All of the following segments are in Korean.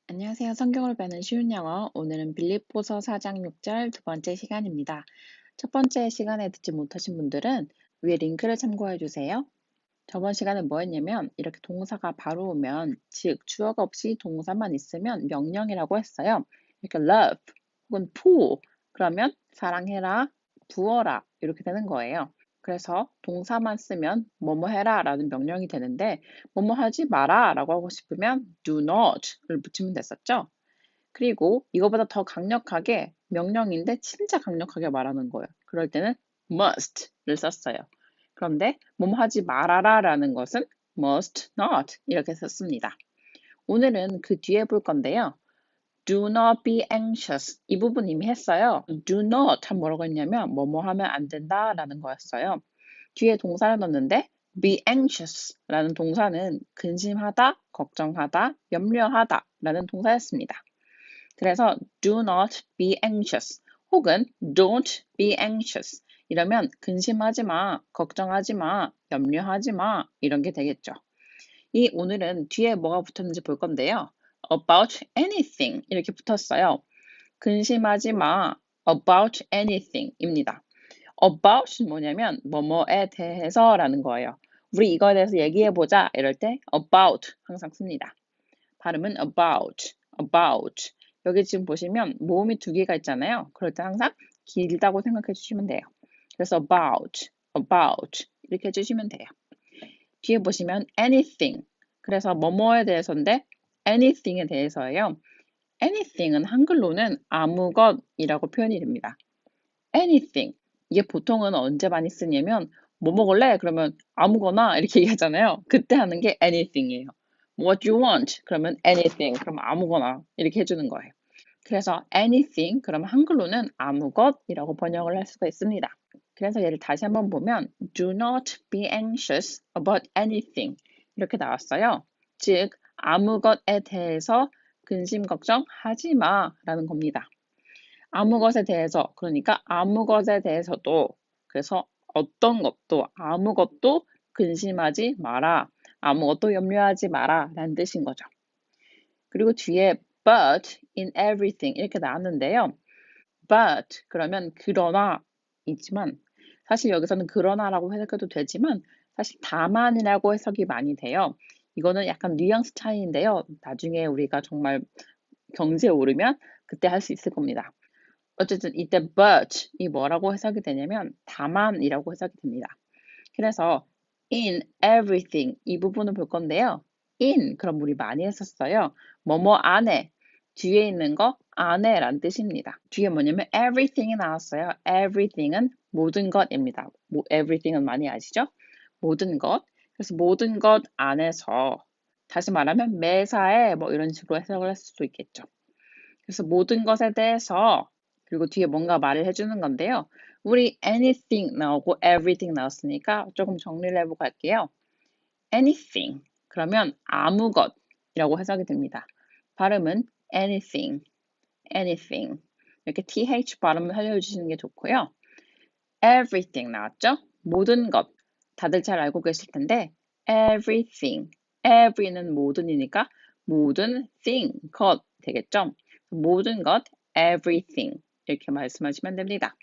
안녕하세요. 성경을 배우는 쉬운 영어. 오늘은 빌립보서 4장 6절 두 번째 시간입니다. 첫 번째 시간에 듣지 못하신 분들은 위에 링크를 참고해 주세요. 저번 시간에 뭐 했냐면 이렇게 동사가 바로 오면 즉 주어가 없이 동사만 있으면 명령이라고 했어요. 이렇게 love 혹은 pour 그러면 사랑해라, 부어라 이렇게 되는 거예요. 그래서 동사만 쓰면 뭐뭐 해라 라는 명령이 되는데 뭐뭐 하지 마라 라고 하고 싶으면 do not을 붙이면 됐었죠. 그리고 이거보다 더 강력하게 명령인데 진짜 강력하게 말하는 거예요. 그럴 때는 must를 썼어요. 그런데 뭐뭐 하지 말아라 라는 것은 must not 이렇게 썼습니다. 오늘은 그 뒤에 볼 건데요. Do not be anxious. 이 부분 이미 했어요. Do not 하면 뭐라고 했냐면 뭐뭐 하면 안 된다 라는 거였어요. 뒤에 동사를 넣었는데 be anxious 라는 동사는 근심하다, 걱정하다, 염려하다 라는 동사였습니다. 그래서 do not be anxious 혹은 don't be anxious 이러면 근심하지 마, 걱정하지 마, 염려하지 마 이런 게 되겠죠. 오늘은 뒤에 뭐가 붙었는지 볼 건데요. about anything 이렇게 붙었어요. 근심하지 마, about anything입니다. about은 뭐냐면 뭐뭐에 대해서라는 거예요. 우리 이거에 대해서 얘기해보자 이럴 때 about 항상 씁니다. 발음은 about. 여기 지금 보시면 모음이 두 개가 있잖아요. 그럴 때 항상 길다고 생각해 주시면 돼요. 그래서 about 이렇게 해주시면 돼요. 뒤에 보시면 anything. 그래서 뭐뭐에 대해서인데 anything에 대해서예요. anything은 한글로는 아무것이라고 표현이 됩니다. anything. 이게 보통은 언제 많이 쓰냐면 뭐 먹을래? 그러면 아무거나 이렇게 얘기하잖아요. 그때 하는 게 anything이에요. What do you want? 그러면 anything. 그럼 아무거나 이렇게 해주는 거예요. 그래서 anything 그러면 한글로는 아무것이라고 번역을 할 수가 있습니다. 그래서 얘를 다시 한번 보면 do not be anxious about anything 이렇게 나왔어요. 즉 아무것에 대해서 근심 걱정하지 마라는 겁니다. 아무 것에 대해서 그러니까 아무 것에 대해서도 그래서 어떤 것도 아무것도 근심하지 마라. 아무것도 염려하지 마라 라는 뜻인 거죠. 그리고 뒤에 but in everything 이렇게 나왔는데요. but 그러면 그러나 있지만 사실 여기서는 그러나라고 해석해도 되지만 사실 다만이라고 해석이 많이 돼요. 이거는 약간 뉘앙스 차이인데요. 나중에 우리가 정말 경지에 오르면 그때 할 수 있을 겁니다. 어쨌든 이때 but이 뭐라고 해석이 되냐면 다만이라고 해석이 됩니다. 그래서 in everything 이 부분을 볼 건데요. in 그럼 우리 많이 했었어요. 뭐뭐 안에 뒤에 있는 거 안에란 뜻입니다. 뒤에 뭐냐면 everything이 나왔어요. everything은 모든 것입니다. everything은 많이 아시죠? 모든 것. 그래서 모든 것 안에서 다시 말하면 매사에 뭐 이런 식으로 해석을 할 수도 있겠죠. 그래서 모든 것에 대해서 그리고 뒤에 뭔가 말을 해주는 건데요. 우리 anything 나오고 everything 나왔으니까 조금 정리를 해보고 할게요. anything 그러면 아무 것이라고 해석이 됩니다. 발음은 anything 이렇게 th 발음을 살려주시는 게 좋고요. everything 나왔죠? 모든 것 다들 잘 알고 계실 텐데 everything every는 모든이니까 모든 thing 것 되겠죠? 모든 것 everything 이렇게 말씀하시면 됩니다.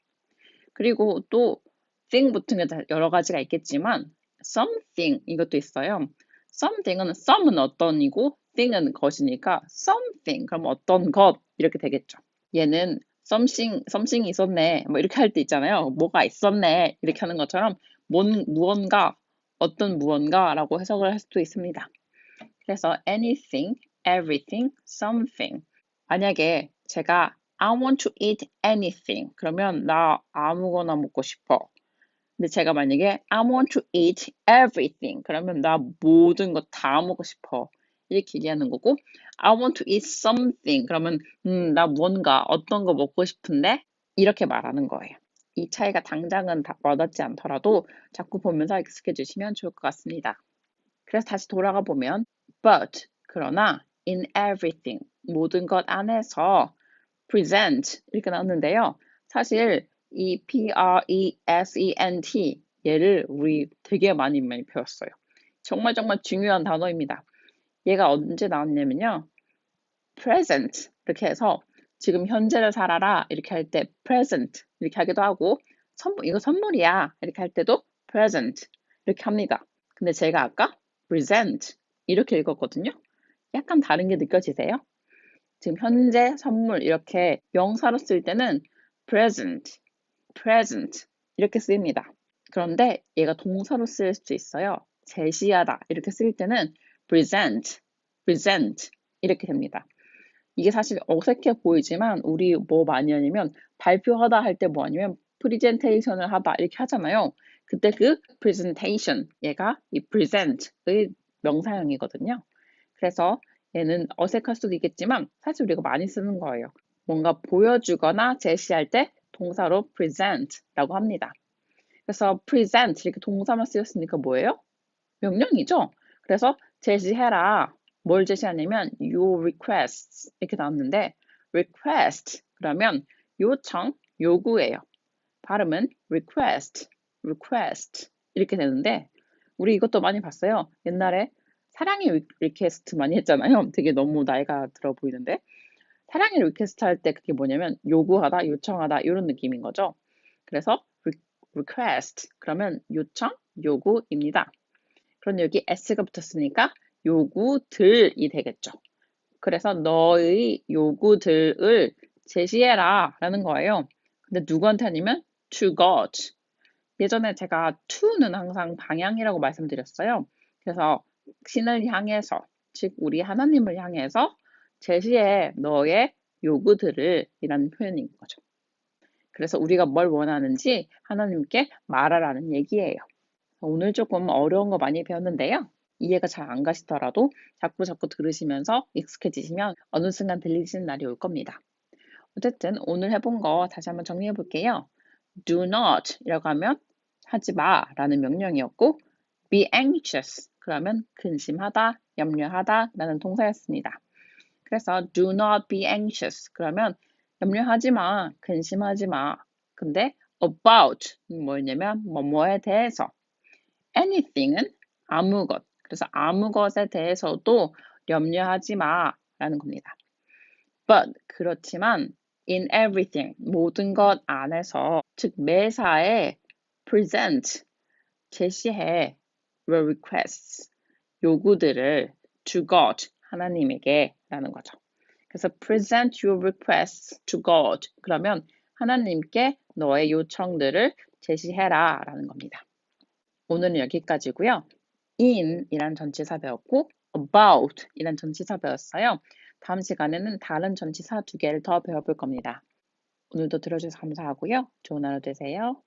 그리고 또 thing 붙은 게 여러 가지가 있겠지만 something 이것도 있어요. something은 some은 어떤이고 thing은 것이니까 something 그럼 어떤 것 이렇게 되겠죠. 얘는 something이 있었네 뭐 이렇게 할 때 있잖아요. 뭐가 있었네 이렇게 하는 것처럼 무언가 어떤 무언가라고 해석을 할 수도 있습니다. 그래서 anything, everything, something. 만약에 제가 I want to eat anything 그러면 나 아무거나 먹고 싶어. 근데 제가 만약에 I want to eat everything 그러면 나 모든 거 다 먹고 싶어. 이렇게 얘기하는 거고 I want to eat something 그러면 나 뭔가 어떤 거 먹고 싶은데 이렇게 말하는 거예요. 이 차이가 당장은 다 와닿지 않더라도 자꾸 보면서 익숙해지시면 좋을 것 같습니다. 그래서 다시 돌아가 보면 but 그러나 in everything 모든 것 안에서 present 이렇게 나왔는데요. 사실 이 present 얘를 우리 되게 많이 배웠어요. 정말 중요한 단어입니다. 얘가 언제 나왔냐면요. present 이렇게 해서 지금 현재를 살아라 이렇게 할 때 present 이렇게 하기도 하고 선물, 이거 선물이야 이렇게 할 때도 present 이렇게 합니다. 근데 제가 아까 present 이렇게 읽었거든요. 약간 다른 게 느껴지세요? 지금 현재 선물 이렇게 명사로 쓸 때는 present, present 이렇게 쓰입니다. 그런데 얘가 동사로 쓰일 수 있어요. 제시하다 이렇게 쓸 때는 present, present 이렇게 됩니다. 이게 사실 어색해 보이지만 우리 뭐 많이 하냐면 발표하다 할 때 뭐 아니면 프리젠테이션을 하다 이렇게 하잖아요. 그때 그 presentation 얘가 이 present의 명사형이거든요. 그래서 얘는 어색할 수도 있겠지만 사실 우리가 많이 쓰는 거예요. 뭔가 보여주거나 제시할 때 동사로 present라고 합니다. 그래서 present 이렇게 동사만 쓰였으니까 뭐예요? 명령이죠. 그래서 제시해라. 뭘 제시하냐면 your requests 이렇게 나왔는데 request 그러면 요청, 요구예요. 발음은 request, request 이렇게 되는데 우리 이것도 많이 봤어요. 옛날에 사랑의 리퀘스트 많이 했잖아요. 되게 너무 나이가 들어 보이는데 사랑의 리퀘스트 할 때 그게 뭐냐면 요구하다, 요청하다 이런 느낌인 거죠. 그래서 request 그러면 요청, 요구입니다. 그럼 여기 s가 붙었으니까 요구들이 되겠죠. 그래서 너의 요구들을 제시해라 라는 거예요. 근데 누구한테 아니면 to God. 예전에 제가 to는 항상 방향이라고 말씀드렸어요. 그래서 신을 향해서, 즉 우리 하나님을 향해서 제시해 너의 요구들을 이라는 표현인 거죠. 그래서 우리가 뭘 원하는지 하나님께 말하라는 얘기예요. 오늘 조금 어려운 거 많이 배웠는데요. 이해가 잘 안 가시더라도 자꾸 들으시면서 익숙해지시면 어느 순간 들리시는 날이 올 겁니다. 어쨌든 오늘 해본 거 다시 한번 정리해 볼게요. Do not 이라고 하면 하지 마 라는 명령이었고 be anxious 그러면 근심하다, 염려하다 라는 동사였습니다. 그래서 do not be anxious 그러면 염려하지 마, 근심하지 마. 근데 about 뭐냐면 뭐뭐에 대해서 anything은 아무것. 그래서 아무것에 대해서도 염려하지 마라는 겁니다. But 그렇지만 in everything 모든 것 안에서 즉 매사에 present 제시해 your requests 요구들을 to God 하나님에게 라는 거죠. 그래서 present your requests to God 그러면 하나님께 너의 요청들을 제시해라 라는 겁니다. 오늘은 여기까지고요. in 이란 전치사 배웠고 about 이란 전치사 배웠어요. 다음 시간에는 다른 전치사 2개를 더 배워볼 겁니다. 오늘도 들어주셔서 감사하고요. 좋은 하루 되세요.